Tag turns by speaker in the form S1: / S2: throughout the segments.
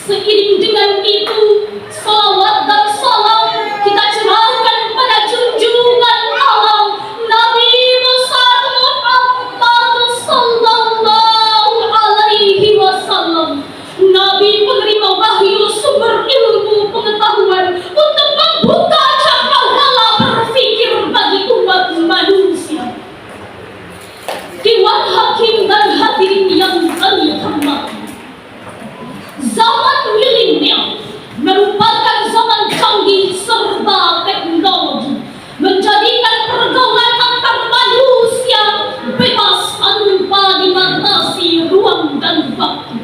S1: Seiring dengan itu, salawat dan salam kita curahkan pada junjungan alam Nabi besar Muhammad sallallahu alaihi wasallam, Nabi penerima wahyu, sumber ilmu pengetahuan untuk membuka cakrawala berpikir bagi umat manusia. Dewan Hakim dan hadirin yang kami hormati, zaman milenial merupakan zaman canggih serba teknologi, menjadikan pergaulan antar manusia bebas tanpa dibatasi ruang dan waktu.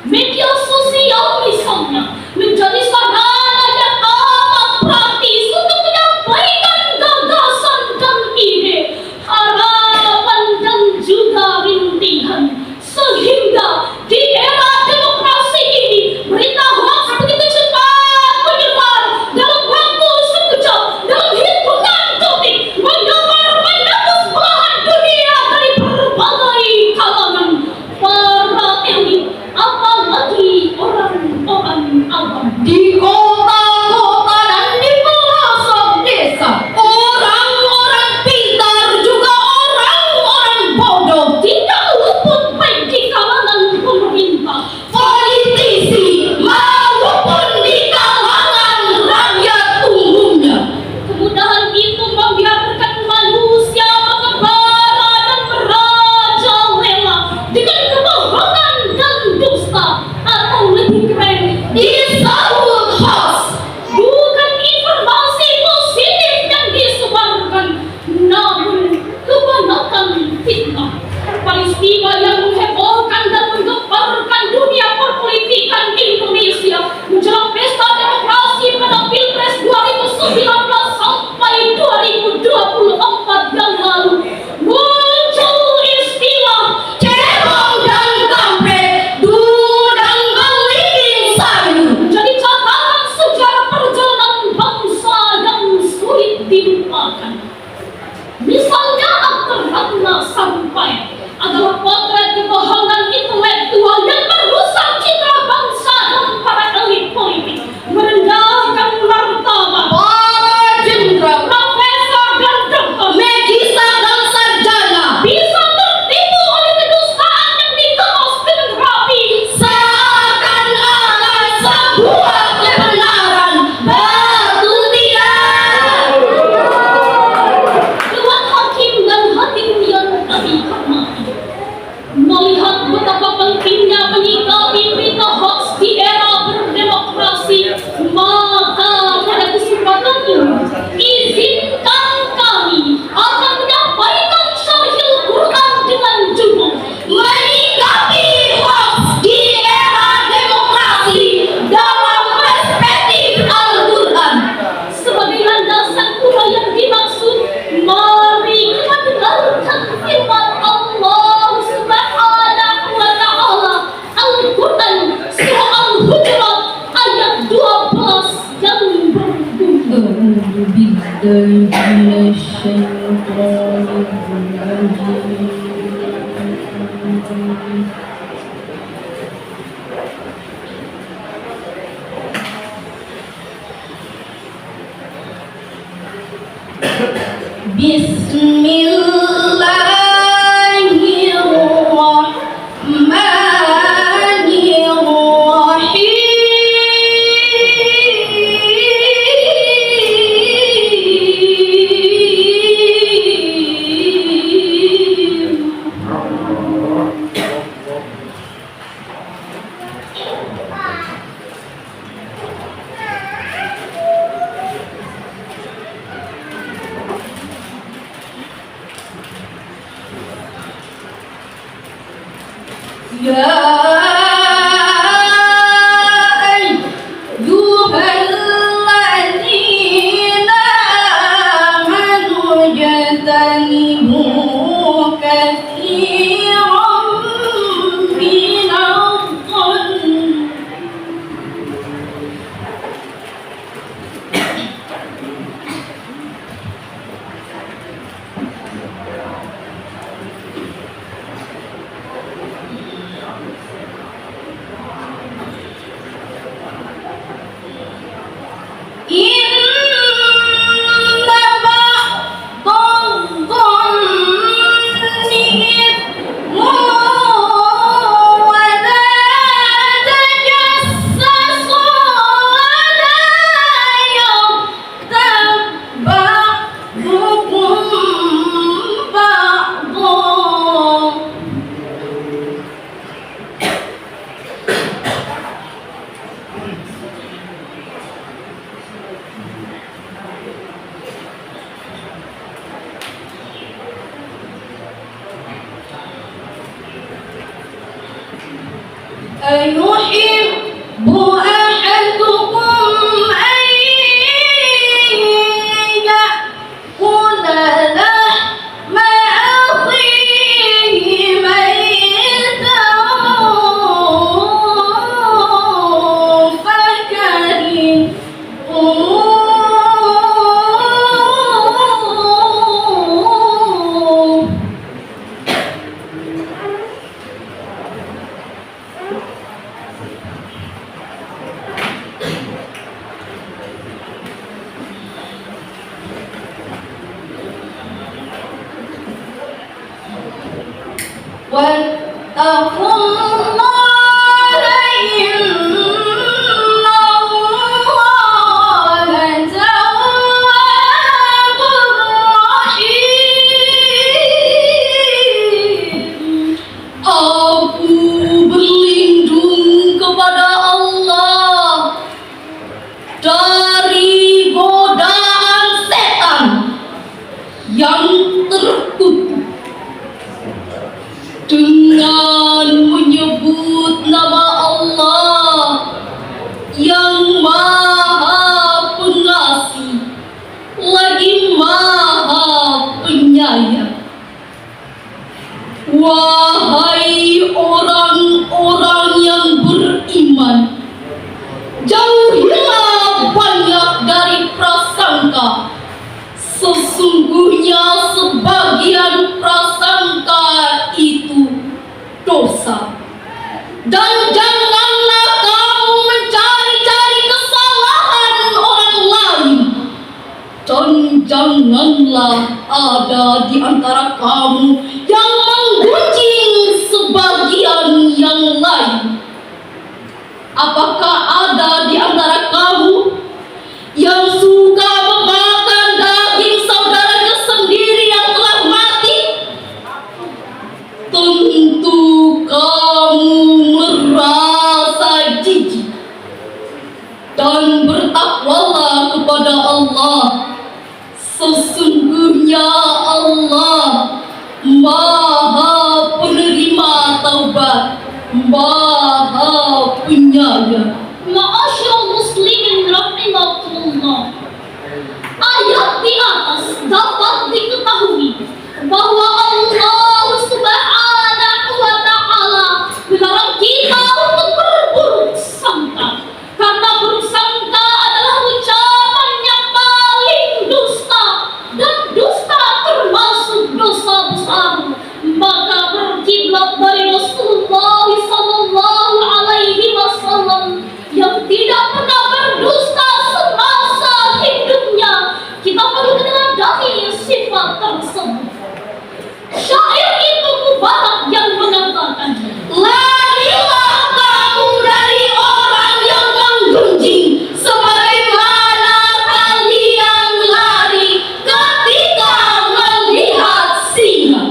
S1: Media sosial misalnya menjadi sarana yang amat praktis untuk menyampaikan gagasan dan ide, harapan dan juga rintihan, sehingga di era demokrasi ini berita hoax begitu cepat menyebar dalam waktu sekejap, dalam hitungan detik, menembus belahan dunia dari berbagai kalangan. Para elit, apalagi orang-orang awam
S2: Di kota-kota dan di pelosok desa, orang-orang pintar juga orang-orang bodoh,
S1: tidak luput baik di kalangan pemerintah,
S2: politisi maupun di kalangan rakyat umumnya.
S1: kemudahan itu membiarkan manusia mengembara dan merajalela dengan kebohongan dan dusta, atau lebih keren
S2: Disambut hoax,
S1: bukan informasi positif yang disebarkan, namun kebanyakan fitnah. Peristiwa yang menghebohkan dan menggemparkan dunia perpolitikan Indonesia menjelang pesta demokrasi pada Pilpres 2019 sampai 2024 yang lalu, muncul istilah
S2: cebong dan kampret, dulu dan belikin sayur.
S1: menjadi catatan sejarah perjalanan bangsa yang sulit dilupakan. Misalnya aktor Ratna Sarumpait adalah potret kebohongan intelektual yang merusak citra bangsa dan para elit politik, merendahkan martabat
S2: Para jenderal,
S1: profesor dan doktor,
S2: magisa dan sarjana
S1: bisa tertipu oleh kedustaan yang dikemas dengan rapi.
S2: seakan-akan sebuah kebenaran bertutian.
S1: Dewan Hakim dan hadirin yang kami hormati, melihat betapa pentingnya menyikapi berita hoax di era berdemokrasi, maka pada kesempatan ini izinkan kami akan menyampaikan syarhil Quran dengan judul
S2: Menyikapi hoax di era demokrasi dalam perspektif Al-Quran.
S1: sebagai landasan pula yang dimaksud. Mari kita dengarkan firman Allah Subhanahu wa Ta'ala, Al-Quran surah Al-Hujurat ayat 12 yang berbunyi,
S2: Bismillahirrahmanirrahim. Wahai orang-orang yang beriman, jauhilah banyak dari prasangka. Sesungguhnya sebagian prasangka itu dosa. Dan janganlah kamu mencari-cari kesalahan orang lain. Dan janganlah ada di antara kamu yang menggunjing sebagian yang lain. Apakah ada di antara kamu yang suka memakan daging saudaranya sendiri yang telah mati? Tentu kamu merasa jijik. Dan bertakwalah kepada Allah. Sesungguhnya Allah Maha penerima taubat, Maha penyayang.
S1: Ma'asyiral muslimin rahimakumullah. Ayat di atas dapat diketahui bahwa Allah Subhanahu wa ta'ala melarang kita untuk berburuk sangka, karena buruk sangka adalah ucapan yang paling dusta, dan dusta termasuk dosa besar. Maka berkiblat dari Rasulullah sallallahu alaihi wasallam yang tidak pernah berdusta semasa hidupnya, kita perlu menyadari sifat tersebut. Syair itu Mubarak yang mengatakan,
S2: Larilah kamu dari orang yang menggunjing, sebagaimana kalian lari ketika melihat singa.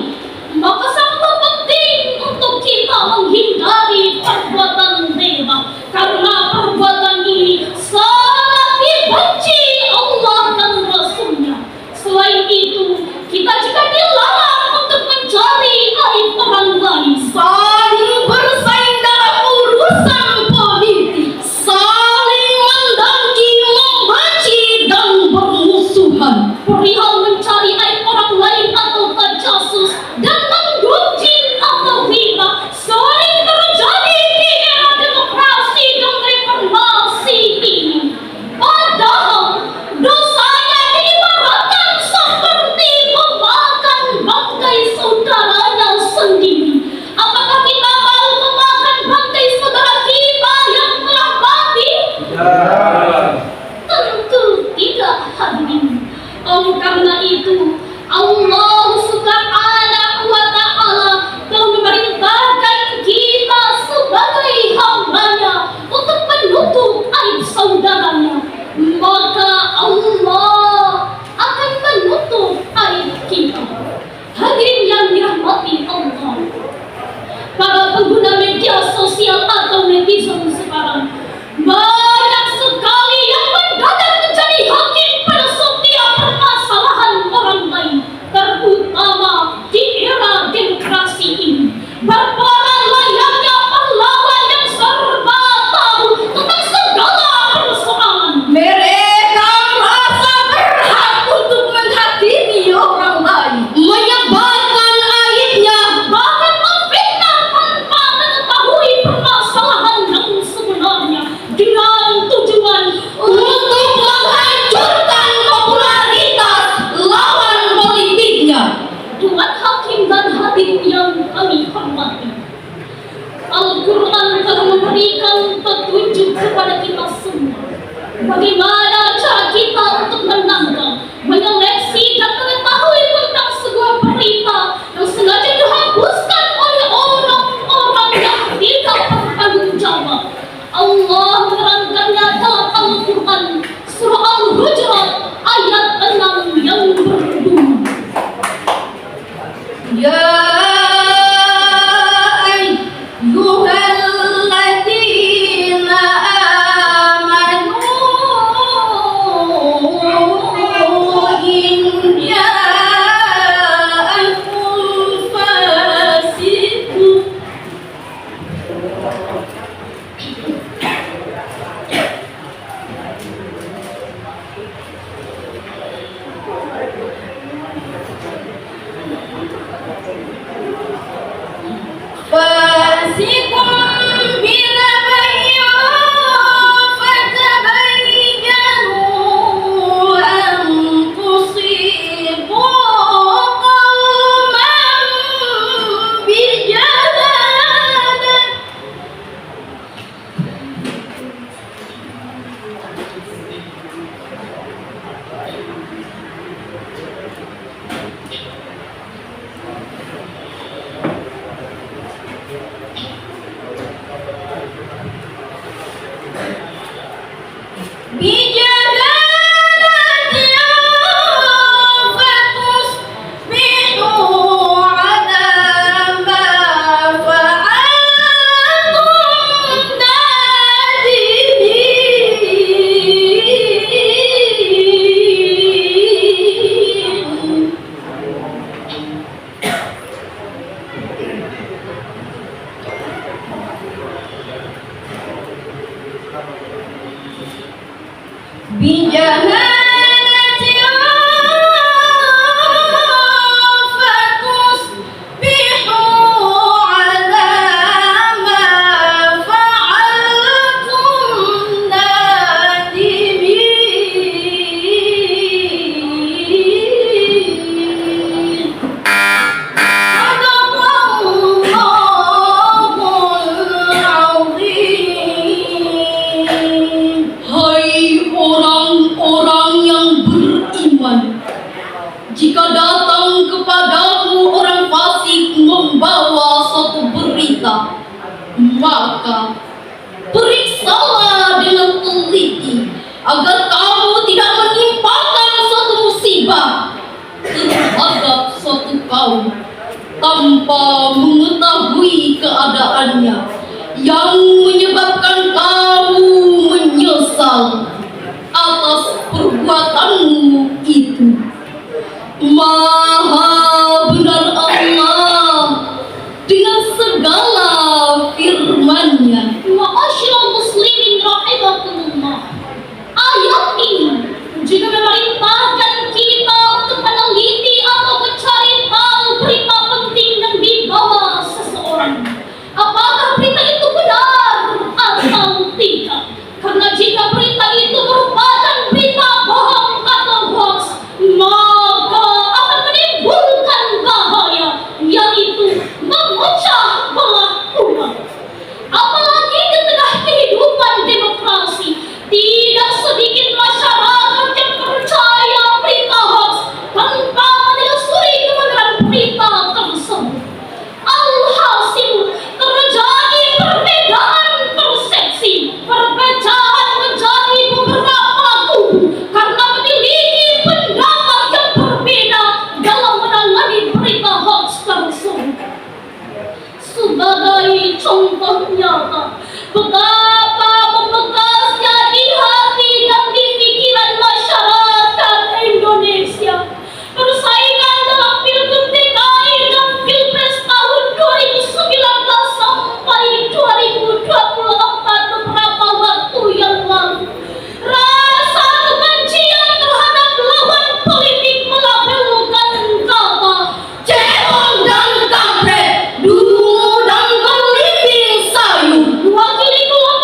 S1: maka sangat penting untuk kita menghindari perbuatan zina, karena perbuatan ini sangat dibenci Allah dan Rasulnya. Selain itu, kita juga dilarang untuk mencari aib orang lain,
S2: Saling bersaing dalam urusan politik, saling mendengki, membenci, dan bermusuhan.
S1: perihal mencari aib orang lain atau tajasus dan menggunjing atau riba sering terjadi di era demokrasi dan reformasi ini. Padahal dosanya diibaratkan seperti memakan bangkai saudaranya sendiri. Apakah kita mau memakan bangkai saudara kita yang telah mati? Tentu tidak, hadirin. Oleh karena itu, Allah Subhanahu wa ta'ala telah memerintahkan kita sebagai hamba-Nya untuk menutup aib saudaranya. Maka Allah akan menutup aib kita. Hadirin yang dirahmati Allah, para pengguna media sosial atau netizen sekarang banyak sekali yang mendadak menjadi hakim pada setiap permasalahan orang lain, terutama di era demokrasi ini. Berperan layaknya pahlawan yang serba tahu tentang segala persoalan.
S2: Mereka merasa berhak untuk menghakimi orang lain, menyebarkan aibnya,
S1: Bahkan memfitnah tanpa mengetahui permasalahan yang sebenarnya, dengan tujuan
S2: untuk menghancurkan popularitas lawan politiknya.
S1: Tuhan hakim dan hadirin yang kami hormati, Al-Quran telah memberikan petunjuk kepada kita semua bagaimana cara kita untuk menangkap, menyeleksi, dan mengetahui tentang sebuah berita yang sengaja dihapuskan oleh orang-orang yang tidak bertanggung jawab. Allah menerangkannya dalam Al-Quran surah Al-Hujurat ayat 6 yang berbunyi,
S2: Ya ayyuhalladzina amanu Hai orang-orang yang beriman, jika datang kepadamu orang fasik membawa suatu berita, maka periksalah dengan teliti agar kamu tidak menimpakan suatu musibah terhadap suatu kaum tanpa mengetahui keadaannya, yang menyebabkan kamu menyesal atas perbuatanmu itu. Maha benar Allah dengan segala firman-Nya.
S1: Ma'asyiral muslimin rahimakumullah. Ayat ini juga memerintahkan kita untuk meneliti atau mencari tahu berita penting yang dibawa seseorang. Apakah berita itu benar atau tidak? Karena jika berita itu merupakan berita bohong atau hoax, maka akan menimbulkan bahaya, yaitu memecah belah umat. Apalagi di tengah kehidupan demokrasi, tidak sedikit masyarakat yang percaya berita hoax tanpa menelusuri kebenaran berita tersebut. Alhasil terjadi perbedaan persepsi, perpecahan menjadi beberapa kubu karena memiliki pendapat yang berbeda dalam menangani berita hoax tersebut. Sebagai contoh nyata betapa membekasnya di hati dan di pikiran masyarakat Indonesia persaingan dalam Pilgub DKI dan Pilpres tahun 2019 sampai 2024 beberapa waktu yang lalu. Rasa kebencian terhadap lawan politik melabelkan kata
S2: Cebong dan kampret, dulu dan belimbing sayur.
S1: mewakili kelompok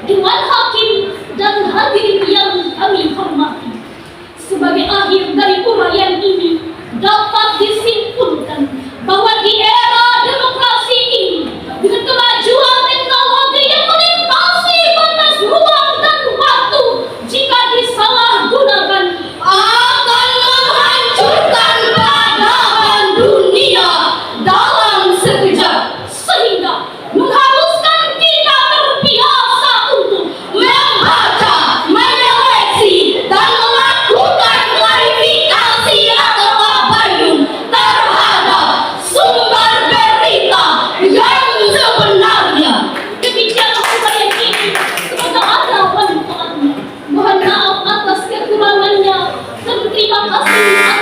S1: Dewan Hakim dan hadirin yang kami hormati. Sebagai akhir dari uraian ini, dapat disimpulkan bahwa di era demokrasi ini, dengan kemajuan teknologi yang melintasi batas ruang dan waktu, jika disalahgunakan
S2: Akan menghancurkan peradaban dunia dalam sekejap,
S1: sehingga mengharuskan kita terbiasa untuk
S2: membaca, menyeleksi, dan melakukan klarifikasi atau tabayun terhadap sumber berita yang sebenarnya.
S1: demikianlah uraian ini. Semoga ada manfaatnya. Mohon maaf atas kekurangannya dan terima kasih